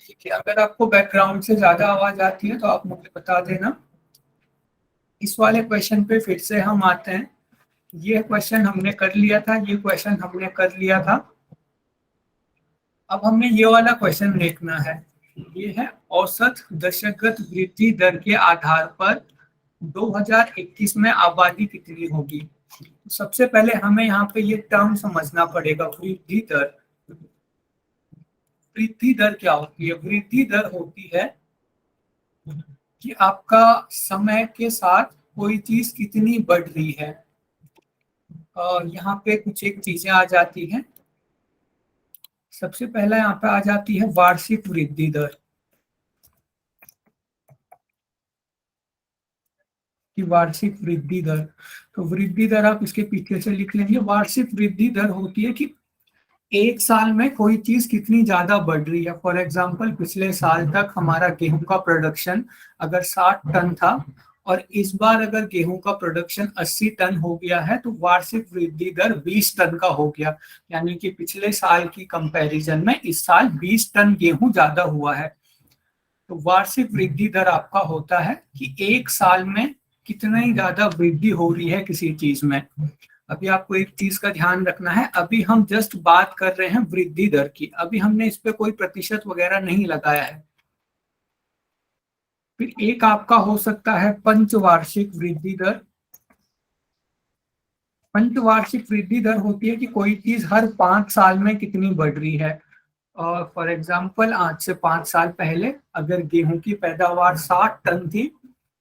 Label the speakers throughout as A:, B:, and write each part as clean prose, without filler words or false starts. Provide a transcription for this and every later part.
A: ठीक है, अगर आपको बैकग्राउंड से ज्यादा आवाज आती है तो आप मुझे बता देना। इस वाले क्वेश्चन पे फिर से हम आते हैं। ये क्वेश्चन हमने कर लिया था, ये क्वेश्चन हमने कर लिया था। अब हमें ये वाला क्वेश्चन देखना है। ये है औसत दशकगत वृद्धि दर के आधार पर 2021 में आबादी कितनी होगी। सबसे पहले हमें यहाँ पे ये टर्म समझना पड़ेगा, वृद्धि दर। वृद्धि दर क्या होती है? वृद्धि दर होती है कि आपका समय के साथ कोई चीज कितनी बढ़ रही है। यहाँ पे कुछ एक चीजें आ जाती हैं। सबसे पहला यहाँ पे आ जाती है वार्षिक वृद्धि दर, कि वार्षिक वृद्धि दर। तो वृद्धि दर आप इसके पीछे से लिख लेंगे। वार्षिक वृद्धि दर होती है कि एक साल में कोई चीज कितनी ज्यादा बढ़ रही है। फॉर एग्जाम्पल, पिछले साल तक हमारा गेहूं का प्रोडक्शन अगर 60 टन था और इस बार अगर गेहूं का प्रोडक्शन 80 टन हो गया है तो वार्षिक वृद्धि दर 20 टन का हो गया। यानी कि पिछले साल की कंपैरिजन में इस साल 20 टन गेहूं ज्यादा हुआ है। तो वार्षिक वृद्धि दर आपका होता है कि एक साल में कितनी ज्यादा वृद्धि हो रही है किसी चीज में। अभी आपको एक चीज का ध्यान रखना है, अभी हम जस्ट बात कर रहे हैं वृद्धि दर की, अभी हमने इस पे कोई प्रतिशत वगैरह नहीं लगाया है। फिर एक आपका हो सकता है पंचवार्षिक वृद्धि दर। पंचवार्षिक वृद्धि दर होती है कि कोई चीज हर 5 साल में कितनी बढ़ रही है। और फॉर एग्जाम्पल, आज से 5 साल पहले अगर गेहूं की पैदावार 60 टन थी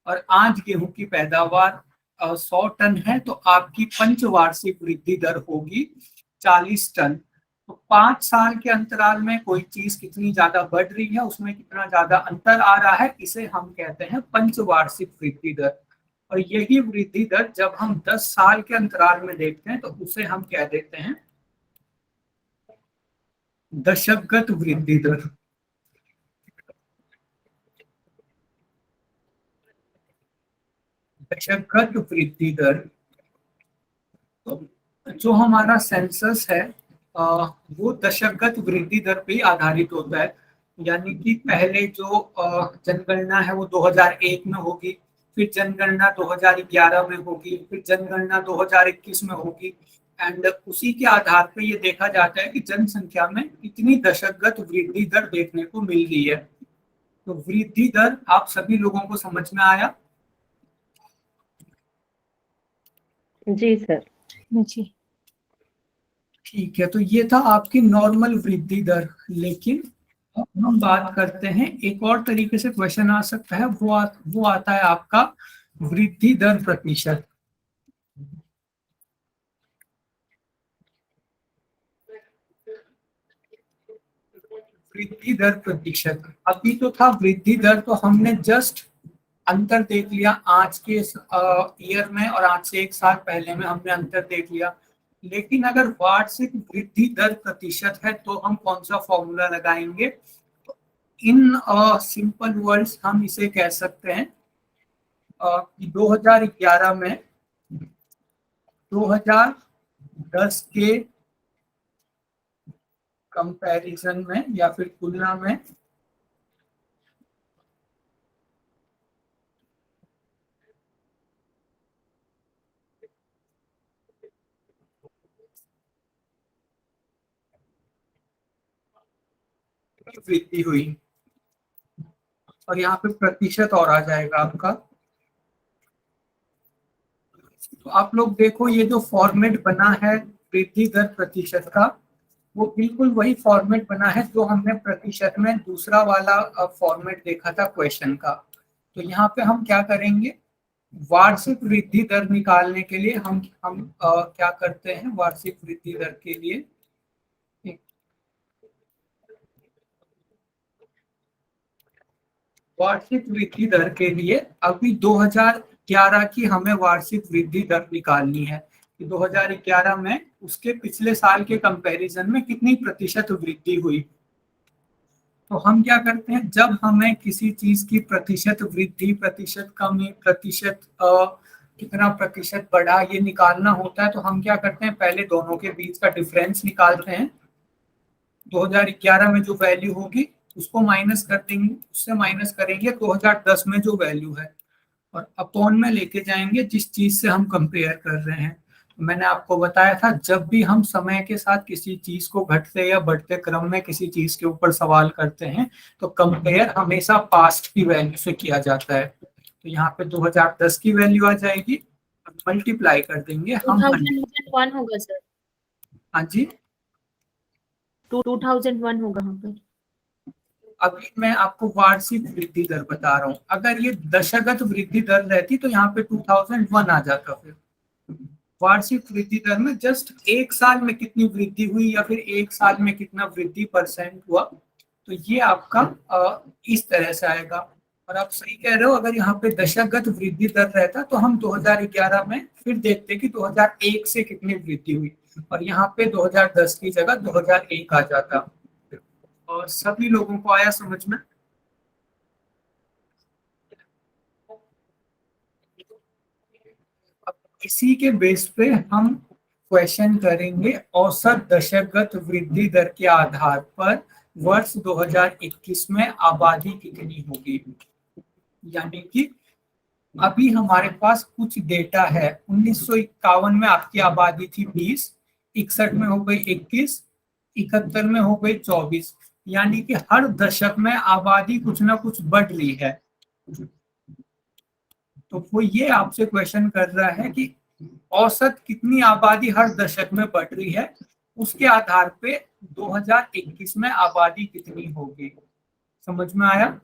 A: और आज गेहूं की पैदावार 100 टन है तो आपकी पंचवार्षिक वृद्धि दर होगी 40 टन। तो 5 साल के अंतराल में कोई चीज कितनी ज्यादा बढ़ रही है, उसमें कितना ज्यादा अंतर आ रहा है, इसे हम कहते हैं पंचवार्षिक वृद्धि दर। और यही वृद्धि दर जब हम 10 साल के अंतराल में देखते हैं तो उसे हम कह देते हैं दशकगत वृद्धि दर। दशकगत वृद्धि दर। तो जो हमारा सेंसस है वो दशकगत वृद्धि दर पे ही आधारित होता है। यानी कि पहले जो जनगणना है वो 2001 में होगी, फिर जनगणना 2011 में होगी, फिर जनगणना 2021 में होगी। एंड उसी के आधार पे ये देखा जाता है कि जनसंख्या में कितनी दशकगत वृद्धि दर देखने को मिल रही है। तो वृद्धि दर आप सभी लोगों को समझ में आया?
B: जी सर।
C: जी।
A: ठीक है, तो ये था आपकी नॉर्मल वृद्धि दर। लेकिन अब हम बात करते हैं, एक और तरीके से क्वेश्चन आ सकता है, वो आता है आपका वृद्धि दर प्रतिशत। वृद्धि दर प्रतिशत, अभी तो था वृद्धि दर, तो हमने जस्ट अंतर देख लिया आज के ईयर में और आज से एक साल पहले में हमने अंतर देख लिया। लेकिन अगर वार्षिक वृद्धि दर प्रतिशत है तो हम कौन सा फॉर्मूला लगाएंगे? इन सिंपल वर्ड्स हम इसे कह सकते हैं कि 2011 में 2010 के कंपैरिजन में या फिर तुलना में वृद्धि हुई। और यहाँ पे प्रतिशत और आ जाएगा आपका। तो आप लोग देखो, ये जो फॉर्मेट बना है वृद्धि दर प्रतिशत का, वो बिल्कुल वही फॉर्मेट बना है जो हमने प्रतिशत में दूसरा वाला फॉर्मेट देखा था क्वेश्चन का। तो यहाँ पे हम क्या करेंगे, वार्षिक वृद्धि दर निकालने के लिए हम क्या करते हैं, वार्षिक वृद्धि दर के लिए वार्षिक वृद्धि दर के लिए अभी 2011 की हमें वार्षिक वृद्धि दर निकालनी है कि 2011 में उसके पिछले साल के कंपैरिजन में कितनी प्रतिशत वृद्धि हुई। तो हम क्या करते हैं, जब हमें किसी चीज की प्रतिशत वृद्धि, प्रतिशत कमी, प्रतिशत कितना प्रतिशत बढ़ा ये निकालना होता है तो हम क्या करते हैं, पहले दोनों के बीच का डिफरेंस निकालते हैं। 2011 में जो वैल्यू होगी उसको माइनस कर देंगे, उससे माइनस करेंगे 2010 में जो वैल्यू है, और अपॉन में लेके जाएंगे जिस चीज से हम कंपेयर कर रहे हैं। तो मैंने आपको बताया था जब भी हम समय के साथ किसी चीज को घटते या बढ़ते क्रम में किसी चीज के ऊपर सवाल करते हैं तो कंपेयर हमेशा पास्ट की वैल्यू से किया जाता है। तो यहाँ पे 2010 की वैल्यू आ जाएगी, मल्टीप्लाई कर देंगे हम
C: 2001 होगा सर,
A: हाँ जी।
C: 2001 होगा यहाँ पर।
A: अभी मैं आपको वार्षिक वृद्धि दर बता रहा हूँ, अगर ये दशगत वृद्धि दर रहती तो यहाँ पे 2001 आ जाता। फिर वार्षिक वृद्धि दर में जस्ट एक साल में कितनी वृद्धि हुई या फिर एक साल में कितना वृद्धि परसेंट हुआ, तो ये आपका इस तरह से आएगा। और आप सही कह रहे हो, अगर यहाँ पे दशकगत वृद्धि दर रहता तो हम 2011 में फिर देखते कि 2001 से कितनी वृद्धि हुई, और यहाँ पे 2010 की जगह 2001 आ जाता। और सभी लोगों को आया समझ में? इसी के बेस पे हम क्वेश्चन करेंगे औसत दशकगत वृद्धि दर के आधार पर वर्ष 2021 में आबादी कितनी होगी। यानी कि अभी हमारे पास कुछ डेटा है, 1951 में आपकी आबादी थी 20, 61 में हो गई 21, 71 में हो गई 24, यानी कि हर दशक में आबादी कुछ ना कुछ बढ़ रही है। तो वो ये आपसे क्वेश्चन कर रहा है कि औसत कितनी आबादी हर दशक में बढ़ रही है, उसके आधार पे 2021 में आबादी कितनी होगी। समझ में आया?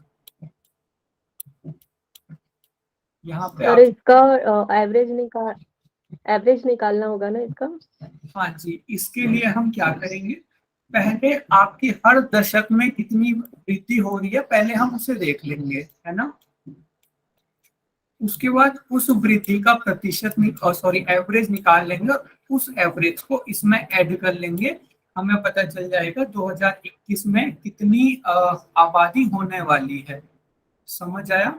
A: यहाँ पे
B: सर इसका एवरेज निकालना होगा ना इसका।
A: हाँ जी, इसके लिए हम क्या करेंगे, पहले आपकी हर दशक में कितनी वृद्धि हो रही है पहले हम उसे देख लेंगे, है ना। उसके बाद उस वृद्धि का प्रतिशत एवरेज निकाल लेंगे और उस एवरेज को इसमें ऐड कर लेंगे, हमें पता चल जाएगा 2021 में कितनी आबादी होने वाली है। समझ आया?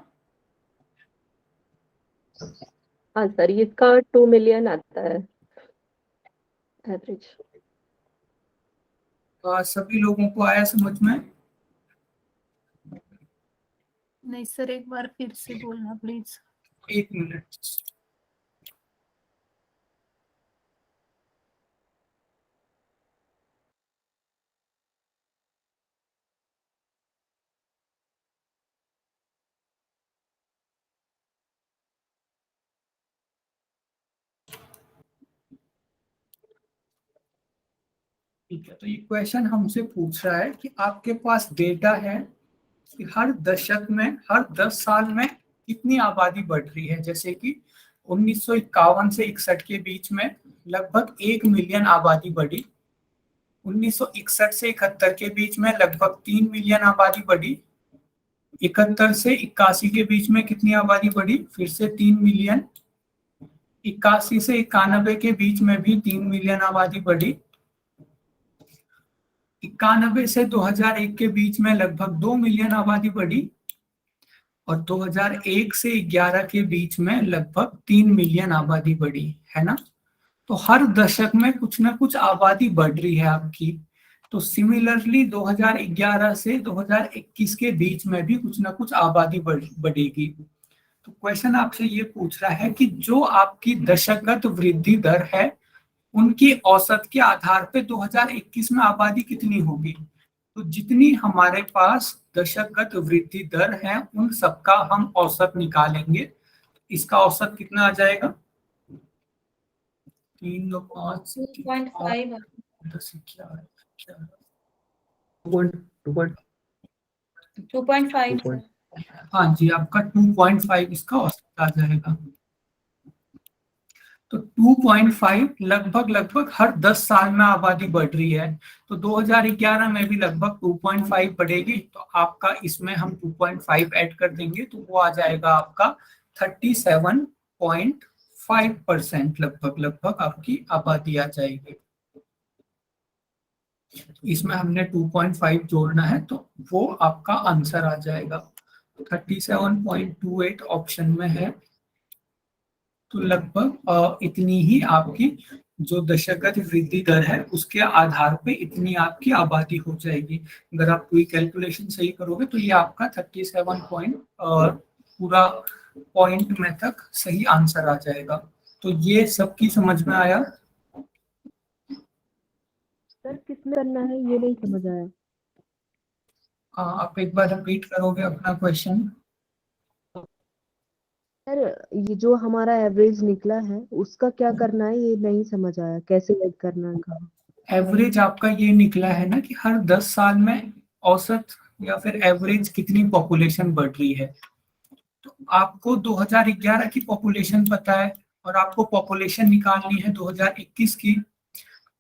B: हाँ सर, इसका 2 मिलियन आता है एवरेज।
A: सभी लोगों को आया समझ में?
C: नहीं सर, एक बार फिर से बोलना प्लीज।
A: एक मिनट। ठीक है, तो ये क्वेश्चन हमसे पूछ रहा है कि आपके पास डेटा है कि हर दशक में हर 10 साल में कितनी आबादी बढ़ रही है। जैसे कि 1951 से 61 के बीच में लगभग 1 मिलियन आबादी बढ़ी, 1961 से 71 के बीच में लगभग 3 मिलियन आबादी बढ़ी, 71 से 81 के बीच में कितनी आबादी बढ़ी, फिर से 3 मिलियन, 81 से 91 के बीच में भी 3 मिलियन आबादी बढ़ी, 91 से 2001 के बीच में लगभग 2 मिलियन आबादी बढ़ी, और 2001 से 11 के बीच में लगभग 3 मिलियन आबादी बढ़ी, है ना। तो हर दशक में कुछ ना कुछ आबादी बढ़ रही है आपकी। तो सिमिलरली 2011 से 2021 के बीच में भी कुछ ना कुछ आबादी बढ़ेगी। तो क्वेश्चन आपसे ये पूछ रहा है कि जो आपकी दशकगत वृद्धि दर है उनकी औसत के आधार पे 2021 में आबादी कितनी होगी। तो जितनी हमारे पास दशकगत वृद्धि दर है उन सबका हम औसत निकालेंगे। इसका औसत कितना आ जाएगा, 3 2 5
C: 2.5
A: 10 11
C: 2.5 सर।
A: हाँ जी, आपका 2.5 इसका औसत आ जाएगा। तो 2.5 लगभग हर 10 साल में आबादी बढ़ रही है। तो 2011 में भी लगभग 2.5 बढ़ेगी, तो आपका इसमें हम 2.5 ऐड कर देंगे तो वो आ जाएगा आपका 37.5% लगभग आपकी आबादी आ जाएगी। इसमें हमने 2.5 जोड़ना है तो वो आपका आंसर आ जाएगा। 37.28 ऑप्शन में है। तो लगभग इतनी ही आपकी जो दशकगत वृद्धि दर है उसके आधार पे इतनी आपकी आबादी हो जाएगी। अगर आप कोई कैलकुलेशन सही करोगे तो ये आपका 37 पॉइंट पूरा पॉइंट में तक सही आंसर आ जाएगा। तो ये सबकी समझ में आया?
B: सर किसमें करना है ये नहीं समझ आया।
A: आप एक बार रिपीट करोगे अपना क्वेश्चन?
B: सर ये जो हमारा एवरेज निकला है उसका क्या करना है ये नहीं समझ आया, कैसे ऐड करना है कहाँ।
A: एवरेज आपका ये निकला है ना कि हर 10 साल में औसत या फिर एवरेज कितनी पॉपुलेशन बढ़ रही है। तो आपको 2011 की पॉपुलेशन पता है और आपको पॉपुलेशन निकालनी है 2021 की।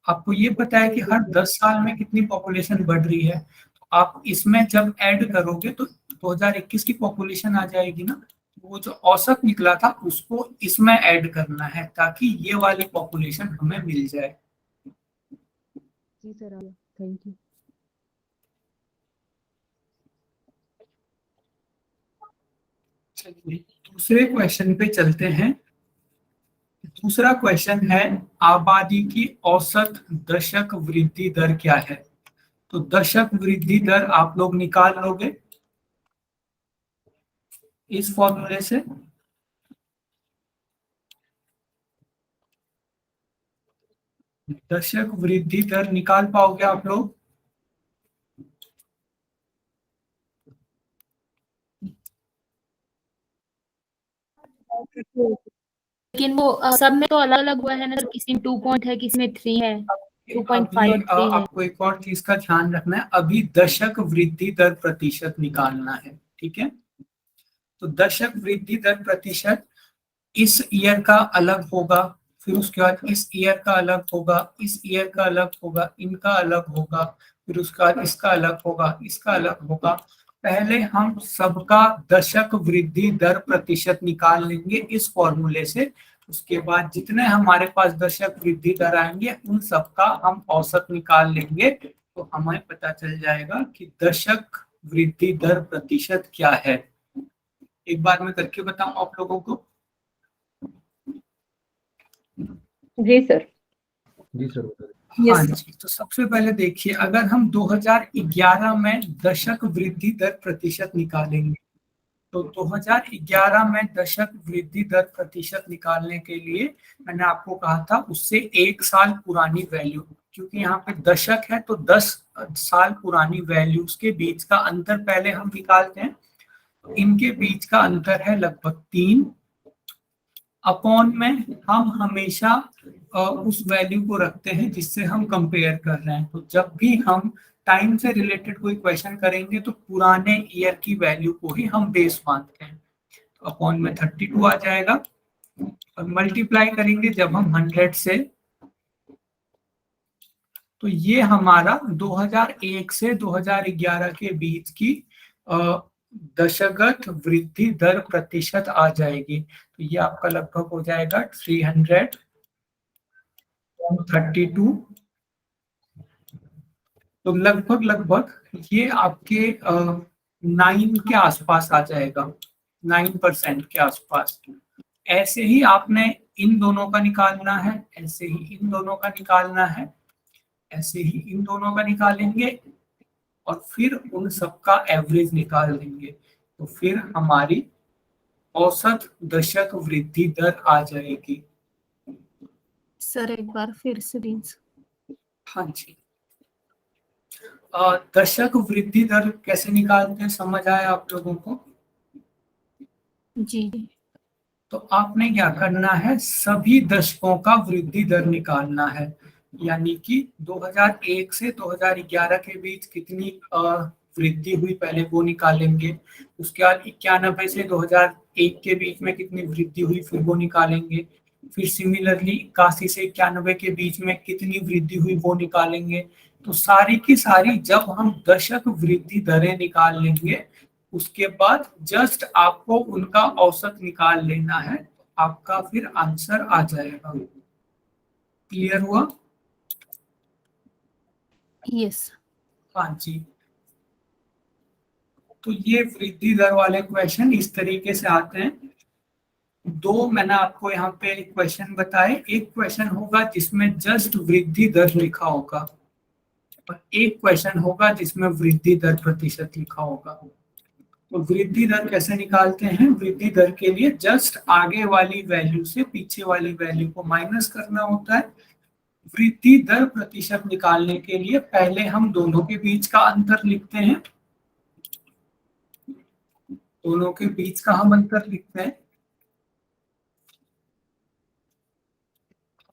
A: आपको ये पता है कि हर 10 साल में कितनी पॉपुलेशन बढ़ रही है। तो आप इसमें जब ऐड करोगे तो 2021 की पॉपुलेशन आ जाएगी ना। वो जो औसत निकला था उसको इसमें ऐड करना है ताकि ये वाली पॉपुलेशन हमें मिल जाए।
B: जी सर आ गया, थैंक यू।
A: चलिए दूसरे क्वेश्चन पे चलते हैं। दूसरा क्वेश्चन है आबादी की औसत दशक वृद्धि दर क्या है। तो दशक वृद्धि दर आप लोग निकाल लोगे इस फॉर्मूले से। दशक वृद्धि दर निकाल पाओगे आप लोग?
C: लेकिन वो सब में तो अलग अलग हुआ है ना सर, किसी में 2 पॉइंट है, किसी में 3 है, 2.5 और 3 है।
A: आपको एक और चीज का ध्यान रखना है, अभी दशक वृद्धि दर प्रतिशत निकालना है, ठीक है। तो दशक वृद्धि दर प्रतिशत इस ईयर का अलग होगा, फिर उसके बाद इस ईयर का अलग होगा, इस ईयर का अलग होगा, इनका अलग होगा, फिर उसके बाद इसका अलग होगा, इसका अलग होगा। पहले हम सबका दशक वृद्धि दर प्रतिशत निकाल लेंगे इस फॉर्मूले से। उसके बाद जितने हमारे पास दशक वृद्धि दर आएंगे उन सबका हम औसत निकाल लेंगे, तो हमें पता चल जाएगा कि दशक वृद्धि दर प्रतिशत क्या है। एक बार मैं करके बताऊं आप लोगों को?
B: जी सर।
D: जी सर।
A: हाँ जी, तो सबसे पहले देखिए, अगर हम 2011 में दशक वृद्धि दर प्रतिशत निकालेंगे तो 2011 में दशक वृद्धि दर प्रतिशत निकालने के लिए मैंने आपको कहा था उससे 1 साल पुरानी वैल्यू, क्योंकि यहाँ पे दशक है तो 10 साल पुरानी वैल्यूज के बीच का अंतर पहले हम निकालते हैं। तो इनके बीच का अंतर है लगभग 3। अपॉन में हम हमेशा उस वैल्यू को रखते हैं जिससे हम कंपेयर कर रहे हैं। तो जब भी हम टाइम से रिलेटेड कोई क्वेश्चन करेंगे तो पुराने ईयर की वैल्यू को ही हम बेस मानते हैं। तो अपॉन में 32 आ जाएगा और मल्टीप्लाई करेंगे जब हम 100 से, तो ये हमारा 2001 से 2011 के बीच की दशगत वृद्धि दर प्रतिशत आ जाएगी। तो ये आपका लगभग हो जाएगा 332। तो लगभग लगभग ये आपके 9 के आसपास आ जाएगा, 9% के आसपास। ऐसे ही आपने इन दोनों का निकालना है, ऐसे ही इन दोनों का निकालना है, ऐसे ही इन दोनों का निकालेंगे और फिर उन सबका एवरेज निकाल देंगे। तो फिर हमारी औसत दशक वृद्धि दर आ जाएगी।
C: सर एक बार फिर से प्लीज।
A: हाँ जी, दशक वृद्धि दर कैसे निकालते हैं समझ आया आप लोगों को?
C: जी
A: तो आपने क्या करना है, सभी दशकों का वृद्धि दर निकालना है। यानी कि 2001 से 2011 के बीच कितनी वृद्धि हुई पहले वो निकालेंगे। उसके बाद 91 से 2001 के बीच में कितनी वृद्धि हुई फिर वो निकालेंगे। फिर सिमिलरली 81 से 91 के बीच में कितनी वृद्धि हुई वो निकालेंगे। तो सारी की सारी जब हम दशक वृद्धि दरें निकाल लेंगे उसके बाद जस्ट आपको उनका औसत निकाल लेना है, आपका फिर आंसर आ जाएगा। क्लियर हुआ?
C: यस।
A: हाँ जी, तो ये वृद्धि दर वाले क्वेश्चन इस तरीके से आते हैं। दो मैंने आपको यहाँ पे क्वेश्चन बताए, एक क्वेश्चन होगा जिसमें जस्ट वृद्धि दर लिखा होगा और एक क्वेश्चन होगा जिसमें वृद्धि दर प्रतिशत लिखा होगा। तो वृद्धि दर कैसे निकालते हैं? वृद्धि दर के लिए जस्ट आगे वाली वैल्यू से पीछे वाली वैल्यू को माइनस करना होता है। वृद्धि दर प्रतिशत निकालने के लिए पहले हम दोनों के बीच का अंतर लिखते हैं, दोनों के बीच का हम अंतर लिखते हैं।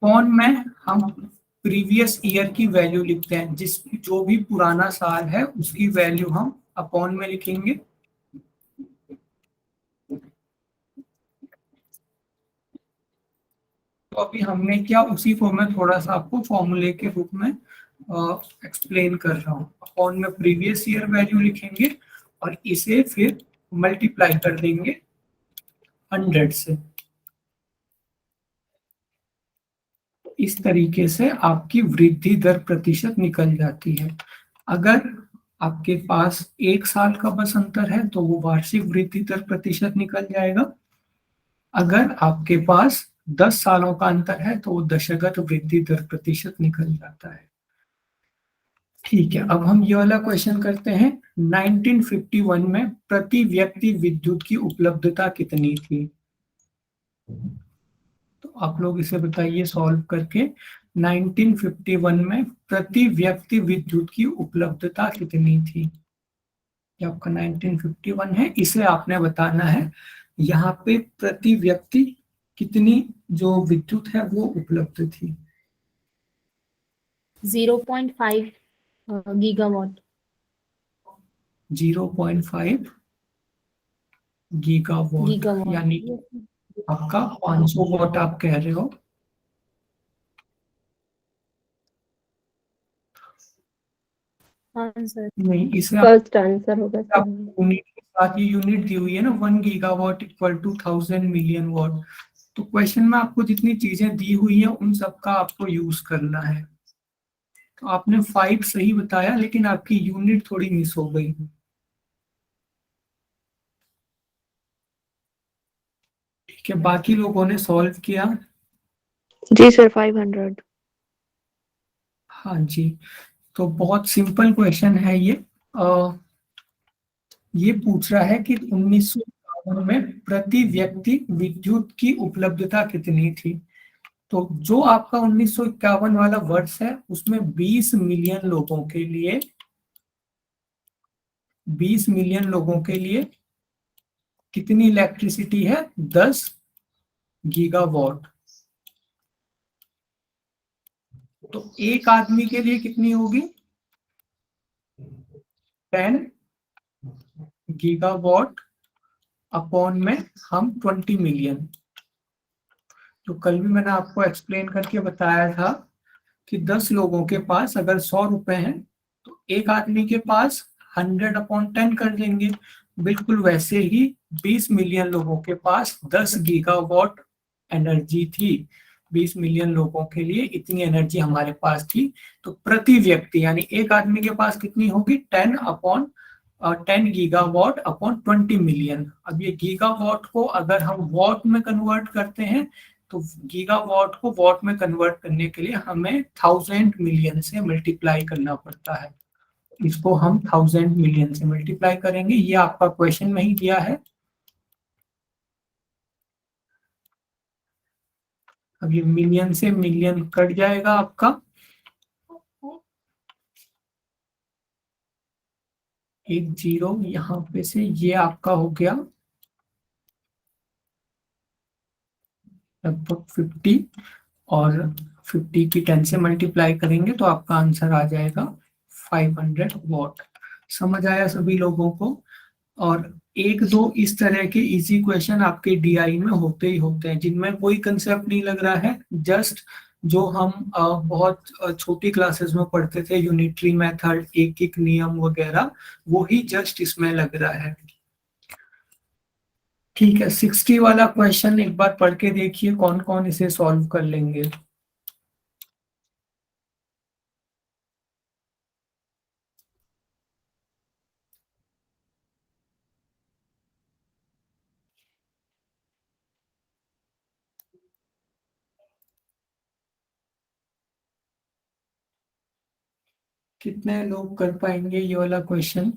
A: कौन में हम प्रीवियस ईयर की वैल्यू लिखते हैं, जो भी पुराना साल है उसकी वैल्यू हम अपॉन में लिखेंगे। तो अभी हमने क्या, उसी को मैं थोड़ा सा आपको फॉर्मूले के रूप में एक्सप्लेन कर रहा हूँ। अपॉन में प्रीवियस ईयर वैल्यू लिखेंगे और इसे फिर मल्टीप्लाई कर देंगे 100 से। इस तरीके से आपकी वृद्धि दर प्रतिशत निकल जाती है। अगर आपके पास एक साल का बस अंतर है तो वो वार्षिक वृद्धि दर प्रतिशत निकल जाएगा। अगर आपके पास 10 सालों का अंतर है तो वो दशगत वृद्धि दर प्रतिशत निकल जाता है। ठीक है, अब हम ये वाला क्वेश्चन करते हैं। 1951 में प्रति व्यक्ति विद्युत की उपलब्धता कितनी थी? तो आप लोग इसे बताइए सॉल्व करके। 1951 में प्रति व्यक्ति विद्युत की उपलब्धता कितनी थी? ये आपका 1951 है, इसे आपने बताना है। यहाँ पे प्रति व्यक्ति कितनी जो विद्युत है वो उपलब्ध थी?
C: 0.5 गीगावाट।
A: 0.5 gigawatt,
C: gigawatt.
A: यानी आपका 500 वॉट आप कह रहे हो।
C: हाँ सर।
A: नहीं, इसे
B: फर्स्ट आंसर होगा
A: आप
B: सर।
A: यूनिट के साथ, ये यूनिट दी हुई है ना, 1 gigawatt equal to 1000 million watt. तो क्वेश्चन में आपको जितनी चीजें दी हुई है उन सबका आपको यूज करना है। तो आपने 5 सही बताया लेकिन आपकी यूनिट थोड़ी मिस हो गई। ठीक है, बाकी लोगों ने सॉल्व किया?
B: जी सर 500।
A: हाँ जी, तो बहुत सिंपल क्वेश्चन है ये। ये पूछ रहा है कि 1951 में प्रति व्यक्ति विद्युत की उपलब्धता कितनी थी। तो जो आपका 1951 वाला वर्ष है उसमें 20 मिलियन लोगों के लिए, 20 मिलियन लोगों के लिए कितनी इलेक्ट्रिसिटी है? 10 गीगावाट। तो एक आदमी के लिए कितनी होगी? 10 गीगावाट अपॉन में हम 20 मिलियन। तो कल भी मैंने आपको एक्सप्लेन करके बताया था कि 10 लोगों के पास अगर 100 रुपए हैं तो एक आदमी के पास 100/10 कर देंगे। बिल्कुल वैसे ही 20 मिलियन लोगों के पास 10 गीगावाट एनर्जी थी। 20 मिलियन लोगों के लिए इतनी एनर्जी हमारे पास थी। तो प्रति व्यक्ति यानी एक आदमी के पास कितनी होगी? 10 गीगावाट अपॉन 20 मिलियन। अब ये गीगावाट को अगर हम वॉट में कन्वर्ट करते हैं तो गीगावाट को वॉट में कन्वर्ट करने के लिए हमें 1000 मिलियन से मल्टीप्लाई करना पड़ता है। इसको हम 1000 मिलियन से मल्टीप्लाई करेंगे, ये आपका क्वेश्चन में ही दिया है। अब ये मिलियन से मिलियन कट जाएगा आपका, एक जीरो यहाँ पे से, ये आपका हो गया लगभग 50, और 50 की 10 से मल्टीप्लाई करेंगे तो आपका आंसर आ जाएगा 500 वॉट। समझ आया सभी लोगों को? और एक दो इस तरह के इजी क्वेश्चन आपके डीआई में होते ही होते हैं जिनमें कोई कंसेप्ट नहीं लग रहा है। जस्ट जो हम बहुत छोटी क्लासेस में पढ़ते थे, यूनिटरी मेथड, एक एक नियम वगैरह, वो ही जस्ट इसमें लग रहा है। ठीक है, 60 वाला क्वेश्चन एक बार पढ़ के देखिए कौन कौन इसे सॉल्व कर लेंगे। कितने लोग कर पाएंगे ये वाला क्वेश्चन?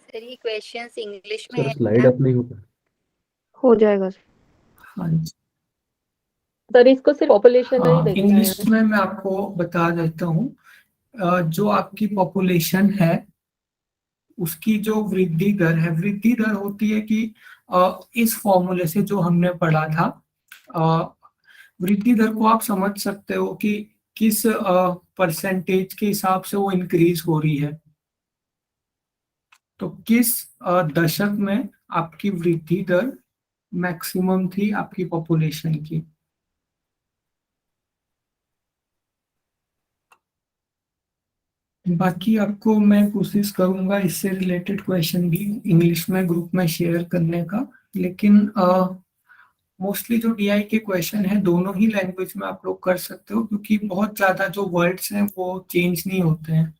D: सर ये क्वेश्चंस इंग्लिश में
E: सर
D: है
E: स्लाइड
D: क्या?
E: अप नहीं होगा।
B: हो जाएगा
A: हाँ जी,
B: सर, इसको सिर्फ पॉपुलेशन नहीं
A: हाँ
B: देखना
A: इंग्लिश
B: है।
A: में मैं आपको बता देता हूँ। जो आपकी पॉपुलेशन है उसकी जो वृद्धि दर है, वृद्धि दर होती है कि इस फॉर्मूले से जो हमने पढ़ा था, वृद्धि दर को आप समझ सकते हो कि किस परसेंटेज के हिसाब से वो इंक्रीज हो रही है। तो किस दशक में आपकी वृद्धि दर मैक्सिमम थी आपकी पॉपुलेशन की। बाकी आपको मैं कोशिश करूंगा इससे रिलेटेड क्वेश्चन भी इंग्लिश में ग्रुप में शेयर करने का, लेकिन मोस्टली जो डीआई के क्वेश्चन है दोनों ही लैंग्वेज में आप लोग कर सकते हो, क्योंकि बहुत ज्यादा जो वर्ड्स हैं वो चेंज नहीं होते हैं।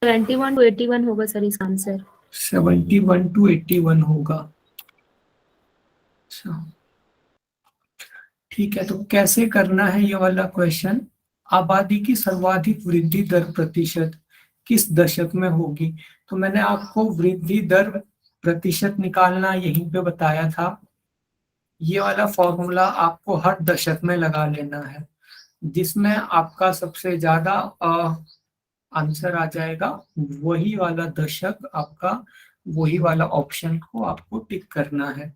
C: 71 to 81 होगा सर इसका आंसर।
A: 71 to 81 होगा। अच्छा ठीक है, तो कैसे करना है ये वाला क्वेश्चन? आबादी की सर्वाधिक वृद्धि दर प्रतिशत किस दशक में होगी? तो मैंने आपको वृद्धि दर प्रतिशत निकालना यहीं पे बताया था। ये वाला फॉर्मूला आपको हर दशक में लगा लेना है, जिसमें आपका सबसे ज्यादा आंसर आ जाएगा वही वाला दशक आपका, वही वाला ऑप्शन को आपको टिक करना है।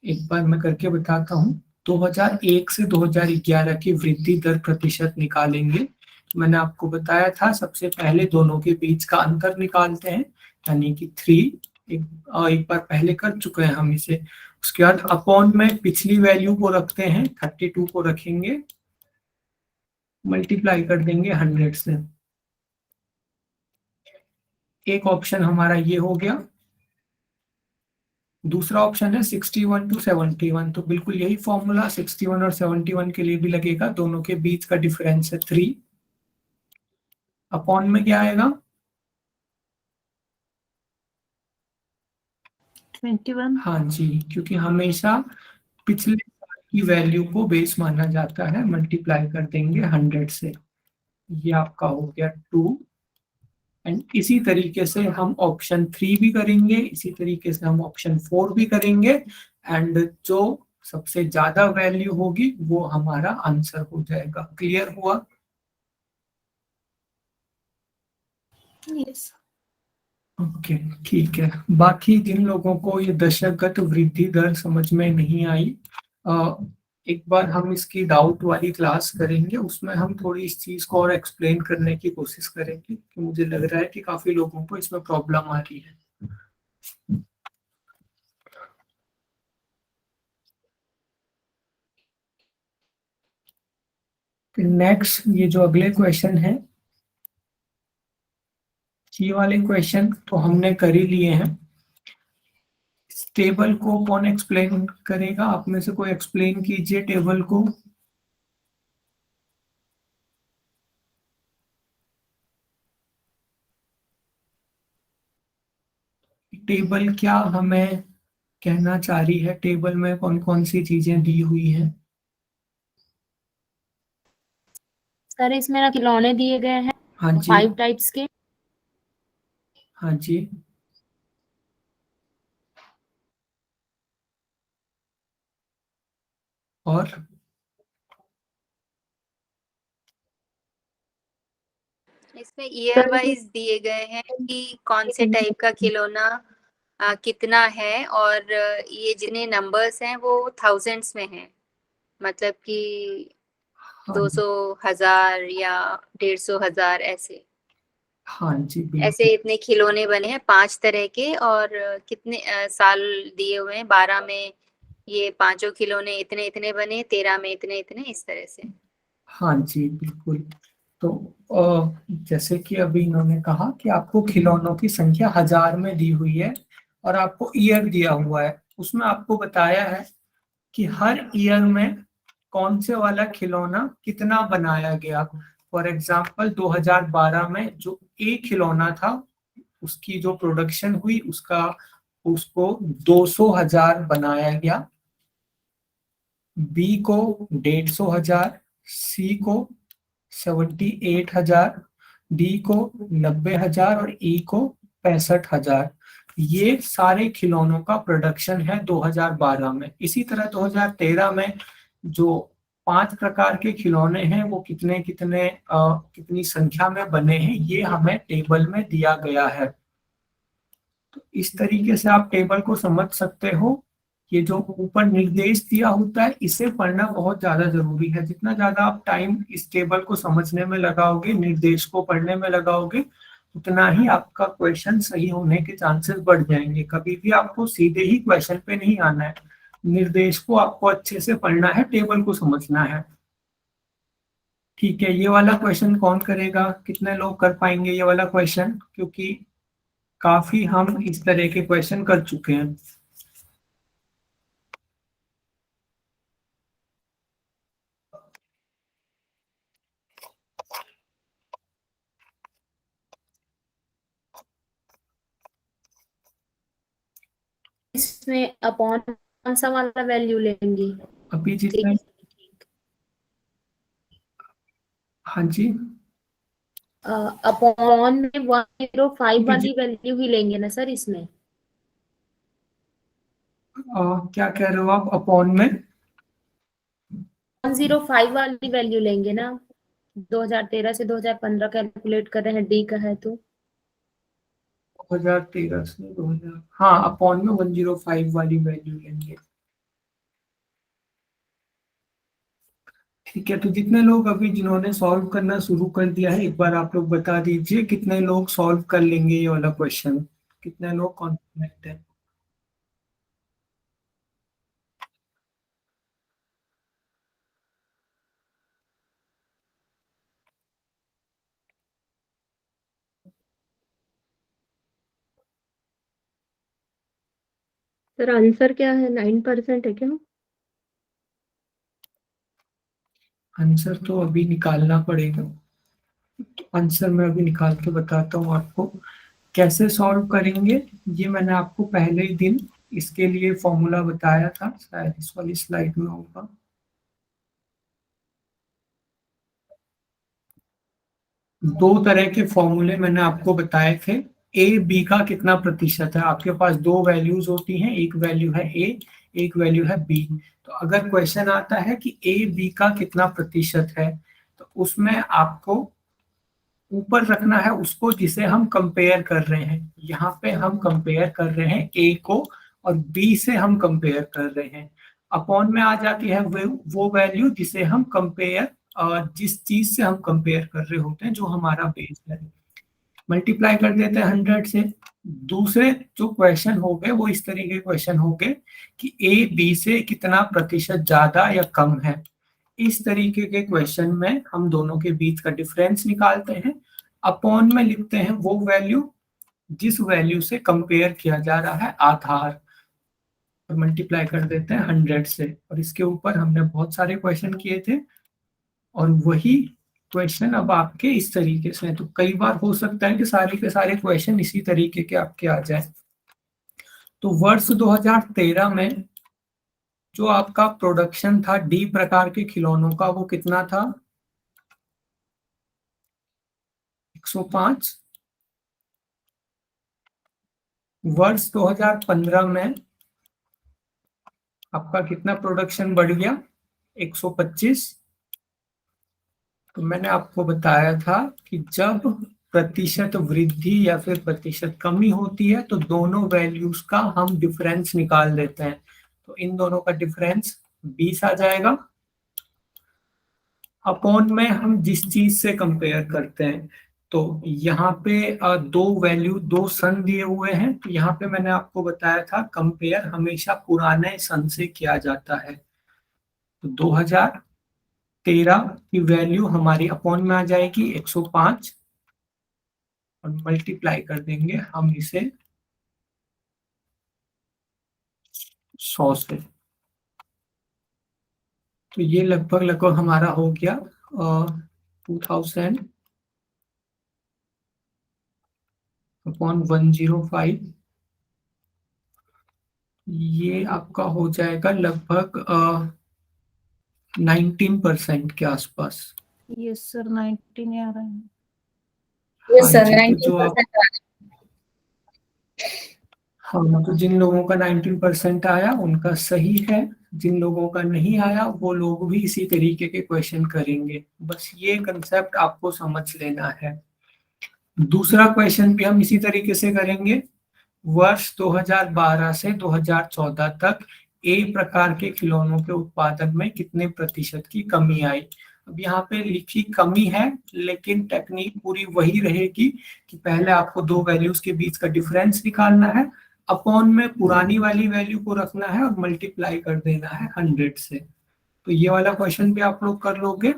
A: एक बार मैं करके बताता हूँ। 2001 से 2011 की वृद्धि दर प्रतिशत निकालेंगे। मैंने आपको बताया था सबसे पहले दोनों के बीच का अंतर निकालते हैं, यानी कि 3। एक बार पहले कर चुके हैं हम इसे। उसके बाद अपॉन में पिछली वैल्यू को रखते हैं, 32 को रखेंगे, मल्टीप्लाई कर देंगे 100 से। एक ऑप्शन हमारा ये हो गया। दूसरा ऑप्शन है 61 to 71। तो बिल्कुल यही फॉर्मूला 61 और 71 के लिए भी लगेगा। दोनों के बीच का डिफरेंस है 3। अपॉन में क्या आएगा?
C: 21।
A: हाँ जी, क्योंकि हमेशा पिछले साल की वैल्यू को बेस माना जाता है। मल्टीप्लाई कर देंगे 100 से। ये आपका हो गया 2। एंड इसी तरीके से हम ऑप्शन 3 भी करेंगे, इसी तरीके से हम ऑप्शन 4 भी करेंगे। एंड जो सबसे ज्यादा वैल्यू होगी वो हमारा आंसर हो जाएगा। क्लियर हुआ?
C: यस।
A: ओके ठीक है। बाकी जिन लोगों को ये दशकगत वृद्धि दर समझ में नहीं आई, एक बार हम इसकी डाउट वाली क्लास करेंगे, उसमें हम थोड़ी इस चीज को और एक्सप्लेन करने की कोशिश करेंगे, कि मुझे लग रहा है कि काफी लोगों को इसमें प्रॉब्लम आ रही है। नेक्स्ट ये जो अगले क्वेश्चन है, ये वाले क्वेश्चन तो हमने कर ही लिए हैं। टेबल को कौन एक्सप्लेन करेगा? आप में से कोई एक्सप्लेन कीजिए टेबल को। टेबल क्या हमें कहना चाह रही है? टेबल में कौन कौन सी चीजें दी हुई हैं?
C: सर इसमें ना खिलौने दिए गए हैं
A: हाँ जी,
C: 5 टाइप्स के।
A: हाँ जी, और
D: इसमें ईयर वाइज दिए गए हैं कि कौन से टाइप का खिलौना कितना है, और ये जितने नंबर्स हैं वो थाउजेंड्स में हैं, मतलब कि
A: हाँ
D: 200,000 या 150,000 ऐसे
A: हाँ जी
D: ऐसे
A: बिल्कुल।
D: इतने खिलौने बने हैं 5 तरह के। और कितने साल दिए हुए हैं, 12 में ये पांचों खिलौने इतने इतने बने, 13 में इतने इतने, इस तरह से।
A: हाँ जी बिल्कुल। तो जैसे कि अभी इन्होंने कहा कि आपको खिलौनों की संख्या 1000 में दी हुई है और आपको ईयर दिया हुआ है। उसमें आपको बताया है कि हर ईयर में कौन से वाला खिलौना कितना बनाया गया। फॉर एग्जाम्पल 2012 में जो एक खिलौना था उसकी जो प्रोडक्शन हुई उसको 200,000 बनाया गया। बी को 150,000, सी को 78,000, डी को 90,000 और ई को 65,000। ये सारे खिलौनों का प्रोडक्शन है 2012 में। इसी तरह 2013 में जो 5 प्रकार के खिलौने हैं वो कितने कितने कितनी संख्या में बने हैं ये हमें टेबल में दिया गया है। तो इस तरीके से आप टेबल को समझ सकते हो। ये जो ऊपर निर्देश दिया होता है इसे पढ़ना बहुत ज्यादा जरूरी है। जितना ज्यादा आप टाइम इस टेबल को समझने में लगाओगे, निर्देश को पढ़ने में लगाओगे, उतना ही आपका क्वेश्चन सही होने के चांसेस बढ़ जाएंगे। कभी भी आपको सीधे ही क्वेश्चन पे नहीं आना है, निर्देश को आपको अच्छे से पढ़ना है, टेबल को समझना है। ठीक है, ये वाला क्वेश्चन कौन करेगा? कितने लोग कर पाएंगे ये वाला क्वेश्चन? क्योंकि काफी हम इस तरह के क्वेश्चन कर चुके हैं।
C: इसमें अपॉन कौन सा वाला वैल्यू लेंगे?
A: अभी
C: ठीक
A: जितना,
C: है।
A: हाँ जी,
C: अपॉन में 105
A: अभी
C: वाली वैल्यू ही लेंगे ना सर इसमें?
A: क्या कह रहे हो आप? अपॉन में
C: 105 वाली वैल्यू लेंगे ना? 2013 से 2015 कैलकुलेट कर रहे हैं, डी का है तो
A: 2013 से 2000, हाँ, अपॉन में 105 वाली वैल्यू लेंगे। ठीक है, तो जितने लोग अभी जिन्होंने सॉल्व करना शुरू कर दिया है एक बार आप लोग बता दीजिए कितने लोग सॉल्व कर लेंगे ये वाला क्वेश्चन, कितने लोग कॉन्फिडेंट है?
B: सर आंसर क्या है? 9% है क्या?
A: आंसर तो अभी निकालना पड़ेगा। आंसर मैं अभी निकाल के बताता हूँ आपको। कैसे सॉल्व करेंगे ये मैंने आपको पहले ही दिन इसके लिए फॉर्मूला बताया था, शायद इस वाली स्लाइड में होगा। दो तरह के फॉर्मूले मैंने आपको बताए थे। ए बी का कितना प्रतिशत है? आपके पास दो वैल्यूज होती हैं, एक वैल्यू है ए, एक वैल्यू है बी। तो अगर क्वेश्चन आता है कि ए बी का कितना प्रतिशत है, तो उसमें आपको ऊपर रखना है उसको जिसे हम कंपेयर कर रहे हैं। यहाँ पे हम कंपेयर कर रहे हैं ए को और बी से हम कंपेयर कर रहे हैं। अपॉन में आ जाती है वो वैल्यू जिसे हम कंपेयर, जिस चीज से हम कंपेयर कर रहे होते हैं जो हमारा बेस है। मल्टीप्लाई कर देते हैं 100 से। दूसरे जो क्वेश्चन हो गए वो इस तरीके के क्वेश्चन हो गए कि ए बी से कितना प्रतिशत ज्यादा या कम है। इस तरीके के क्वेश्चन में हम दोनों के बीच का डिफरेंस निकालते हैं। अपॉन में लिखते हैं वो वैल्यू जिस वैल्यू से कंपेयर किया जा रहा है, आधार, और मल्टीप्लाई कर देते हैं 100 से। और इसके ऊपर हमने बहुत सारे क्वेश्चन किए थे और वही क्वेश्चन अब आपके इस तरीके से हैं। तो कई बार हो सकता है कि सारे के सारे क्वेश्चन इसी तरीके के आपके आ जाए। तो वर्ष 2013 में जो आपका प्रोडक्शन था डी प्रकार के खिलौनों का वो कितना था? 105। वर्ष 2015 में आपका कितना प्रोडक्शन बढ़ गया? 125। तो मैंने आपको बताया था कि जब प्रतिशत वृद्धि या फिर प्रतिशत कमी होती है तो दोनों वैल्यूज का हम डिफरेंस निकाल देते हैं। तो इन दोनों का डिफरेंस 20 आ जाएगा। अपॉन में हम जिस चीज से कंपेयर करते हैं, तो यहाँ पे दो वैल्यू, दो सन दिए हुए हैं। तो यहाँ पे मैंने आपको बताया था कंपेयर हमेशा पुराने सन से किया जाता है। तो 2013 की वैल्यू हमारी अपॉन में आ जाएगी 105 और मल्टीप्लाई कर देंगे हम इसे 100 से। तो ये लगभग लगभग हमारा हो गया 2000 अपॉन 105। ये आपका हो जाएगा लगभग 19% के आसपास।
C: यस सर 19 आ रहा है।
E: यस
A: हाँ
E: सर
A: जी, तो जो आप
E: 19%
A: हाँ, तो जिन लोगों का 19% आया उनका सही है, जिन लोगों का नहीं आया वो लोग भी इसी तरीके के क्वेश्चन करेंगे। बस ये कंसेप्ट आपको समझ लेना है। दूसरा क्वेश्चन भी हम इसी तरीके से करेंगे। वर्ष 2012 से 2014 तक ए प्रकार के खिलौनों के उत्पादन में कितने प्रतिशत की कमी आई। अब यहाँ पे लिखी कमी है, लेकिन टेक्निक पूरी वही रहेगी कि पहले आपको दो वैल्यूज के बीच का डिफरेंस निकालना है, अपॉन में पुरानी वाली वैल्यू को रखना है और मल्टीप्लाई कर देना है 100 से। तो ये वाला क्वेश्चन भी आप लोग कर लोगे।